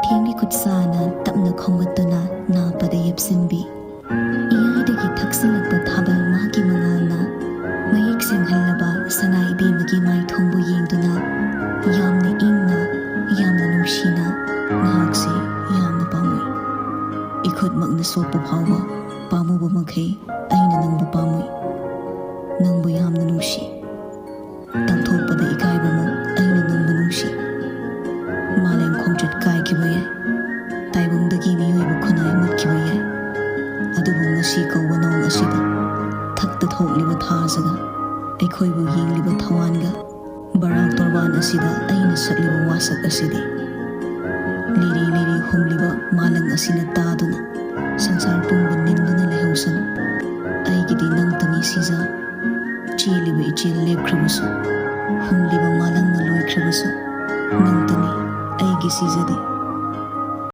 Thembi kutsana tapna khongatuna na pada yepsimbi iyadagi thaksilakpa thabal mahagi mangalna mayek senghallaba sanai bimagi mai thongbu yengduna yamna ingna yamna nungshina nahakse yamna pamui ikhut makna sopu phawa pamubu makhei aina nangbu pamui nangbu yamna nungshi tangthokpada ikaiba mo aina nangbu nungshi malem khongchut kai kiba yai taibungdagi miyoibu khunai mutkiba yai adubu ngasi kawba nong asida thakta thokliba thajaga aikhoibu yengliba thawanga barak torban asida aina sakliba wasak asidi liri liri humliba malang asina taduna sansar pungba ninduna lehausan aigidi nangtani sija chiliba ichil lepkhrabasu humliba malang na loikhrabasu nangtani aigi sijadi